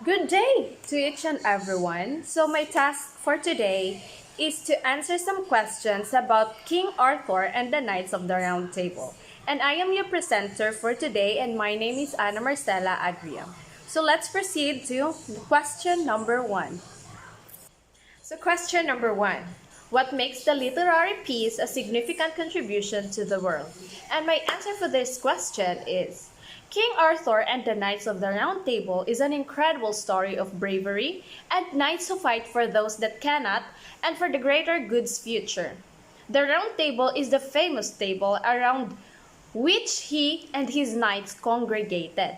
Good day to each and everyone. So, my task for today is to answer some questions about King Arthur and the Knights of the Round Table. And I am your presenter for today, and my name is Ana Marcela Adria. So, let's proceed to question number one. So, question number one. What makes the literary piece a significant contribution to the world? And my answer for this question is King Arthur and the Knights of the Round Table is an incredible story of bravery and knights who fight for those that cannot and for the greater good's future. The Round Table is the famous table around which he and his knights congregated.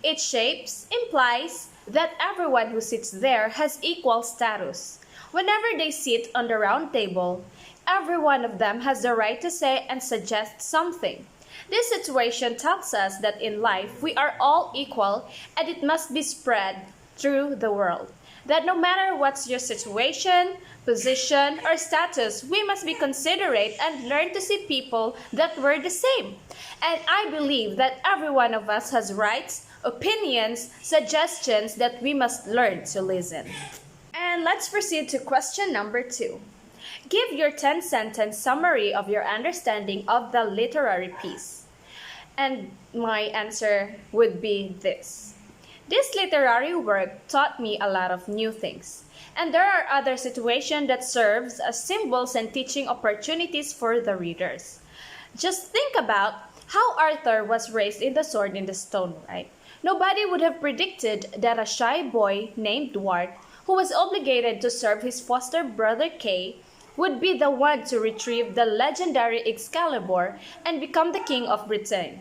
Its shapes implies that everyone who sits there has equal status. Whenever they sit on the round table, every one of them has the right to say and suggest something. This situation tells us that in life we are all equal and it must be spread through the world. That no matter what's your situation, position, or status, we must be considerate and learn to see people that we're the same. And I believe that every one of us has rights, opinions, suggestions that we must learn to listen. And let's proceed to question number two. Give your 10-sentence summary of your understanding of the literary piece. And my answer would be this. This literary work taught me a lot of new things. And there are other situations that serves as symbols and teaching opportunities for the readers. Just think about how Arthur was raised in the Sword in the Stone, right? Nobody would have predicted that a shy boy named Dwart, who was obligated to serve his foster brother Kay, would be the one to retrieve the legendary Excalibur and become the King of Britain.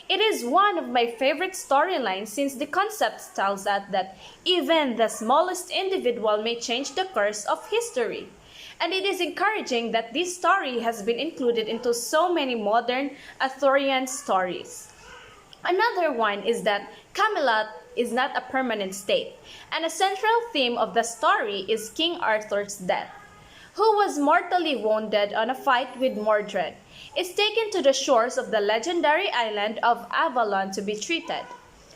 It is one of my favorite storylines since the concept tells us that even the smallest individual may change the course of history. And it is encouraging that this story has been included into so many modern Arthurian stories. Another one is that Camelot is not a permanent state, and a central theme of the story is King Arthur's death, who was mortally wounded on a fight with Mordred, is taken to the shores of the legendary island of Avalon to be treated.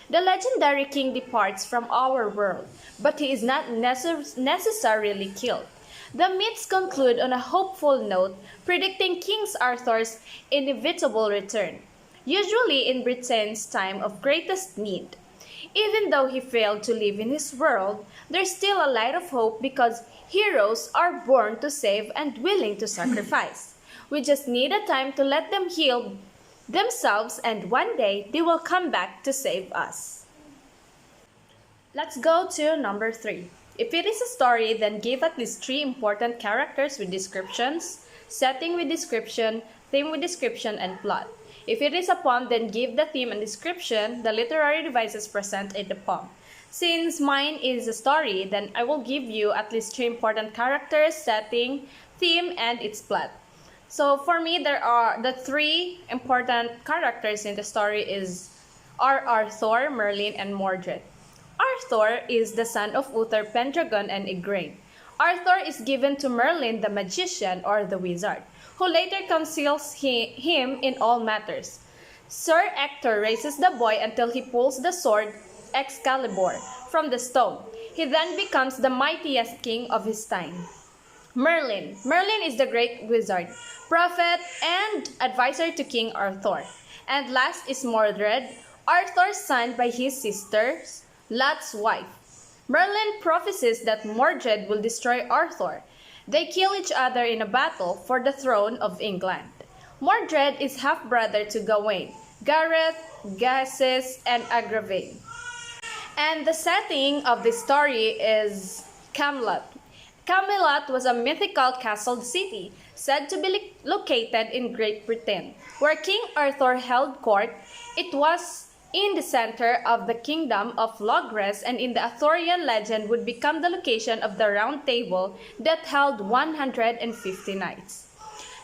The legendary king departs from our world, but he is not necessarily killed. The myths conclude on a hopeful note, predicting King Arthur's inevitable return, usually in Britain's time of greatest need. Even though he failed to live in his world, there's still a light of hope because heroes are born to save and willing to sacrifice. We just need a time to let them heal themselves, and one day they will come back to save us. Let's go to number 3. If it is a story, then give at least 3 important characters with descriptions, setting with description, theme with description, and plot. If it is a poem, then give the theme and description, the literary devices present in the poem. Since mine is a story, then I will give you at least 3 important characters, setting, theme, and its plot. So for me, there are the 3 important characters in the story are Arthur, Merlin, and Mordred. Arthur is the son of Uther Pendragon and Igraine. Arthur is given to Merlin the magician or the wizard, who later counsels him in all matters. Sir Ector raises the boy until he pulls the sword Excalibur from the stone. He then becomes the mightiest king of his time. Merlin is the great wizard, prophet, and advisor to King Arthur. And last is Mordred, Arthur's son by his sister, Lot's wife. Merlin prophesies that Mordred will destroy Arthur. They kill each other in a battle for the throne of England. Mordred is half-brother to Gawain, Gareth, Gases, and Agravain. And the setting of the story is Camelot. Camelot was a mythical castled city said to be located in Great Britain, where King Arthur held court. It was in the center of the kingdom of Logres, and in the Arthurian legend would become the location of the Round Table that held 150 knights.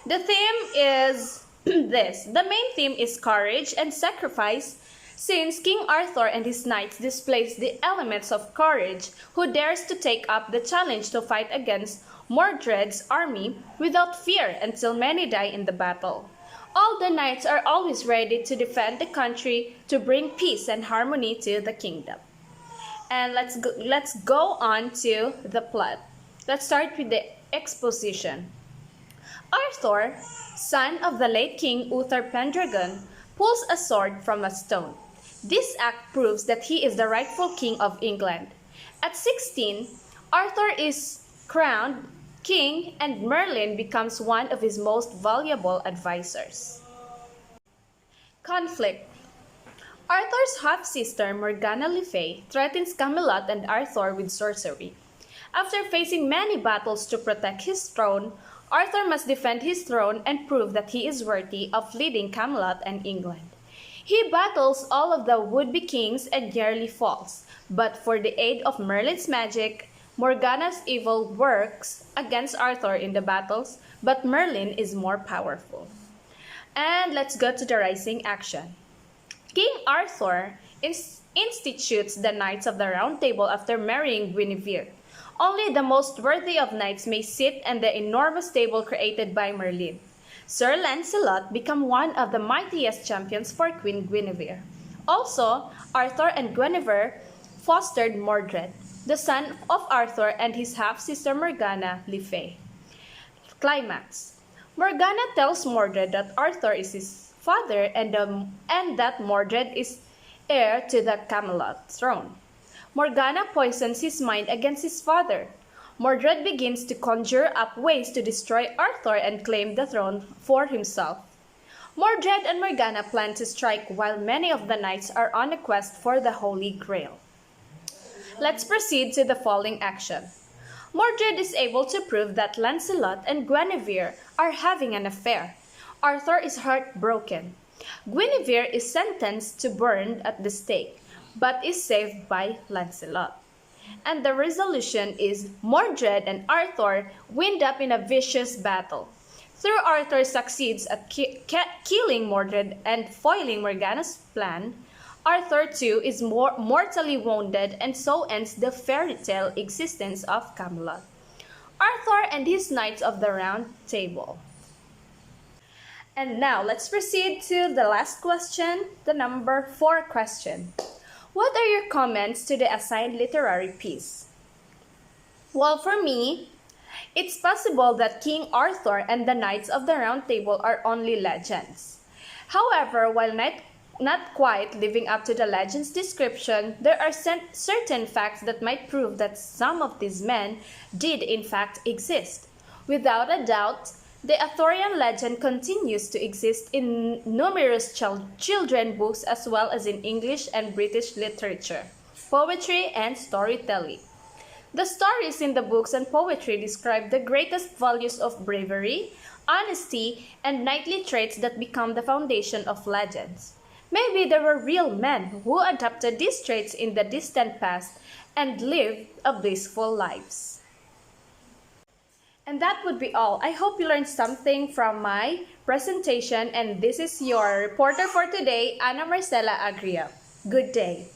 The theme is this. The main theme is courage and sacrifice, since King Arthur and his knights displays the elements of courage, who dares to take up the challenge to fight against Mordred's army without fear until many die in the battle. All the knights are always ready to defend the country to bring peace and harmony to the kingdom. And let's go on to the plot. Let's start with the exposition. Arthur, son of the late King Uther Pendragon, pulls a sword from a stone. This act proves that he is the rightful king of England. At 16, Arthur is crowned king and Merlin becomes one of his most valuable advisors. Conflict. Arthur's half-sister Morgana Le Fay threatens Camelot and Arthur with sorcery. After facing many battles to protect his throne, Arthur must defend his throne and prove that he is worthy of leading Camelot and England. He battles all of the would-be kings and nearly falls, but for the aid of Merlin's magic, Morgana's evil works against Arthur in the battles, but Merlin is more powerful. And let's go to the rising action. King Arthur institutes the Knights of the Round Table after marrying Guinevere. Only the most worthy of knights may sit at the enormous table created by Merlin. Sir Lancelot became one of the mightiest champions for Queen Guinevere. Also, Arthur and Guinevere fostered Mordred, the son of Arthur and his half-sister Morgana Le Fay. Climax. Morgana tells Mordred that Arthur is his father and that Mordred is heir to the Camelot throne. Morgana poisons his mind against his father. Mordred begins to conjure up ways to destroy Arthur and claim the throne for himself. Mordred and Morgana plan to strike while many of the knights are on a quest for the Holy Grail. Let's proceed to the following action. Mordred is able to prove that Lancelot and Guinevere are having an affair. Arthur is heartbroken. Guinevere is sentenced to burn at the stake, but is saved by Lancelot. And the resolution is Mordred and Arthur wind up in a vicious battle. Though Arthur succeeds at killing Mordred and foiling Morgana's plan, Arthur too is mortally wounded, and so ends the fairy tale existence of Camelot. Arthur and his Knights of the Round Table. And now, let's proceed to the last question, the number 4 question. What are your comments to the assigned literary piece? Well, for me, it's possible that King Arthur and the Knights of the Round Table are only legends. However, while not quite living up to the legend's description, there are certain facts that might prove that some of these men did in fact exist. Without a doubt, the Arthurian legend continues to exist in numerous children's books as well as in English and British literature, poetry, and storytelling. The stories in the books and poetry describe the greatest values of bravery, honesty, and knightly traits that become the foundation of legends. Maybe there were real men who adopted these traits in the distant past and lived a blissful lives. And that would be all. I hope you learned something from my presentation, and this is your reporter for today, Ana Marcela Agria. Good day.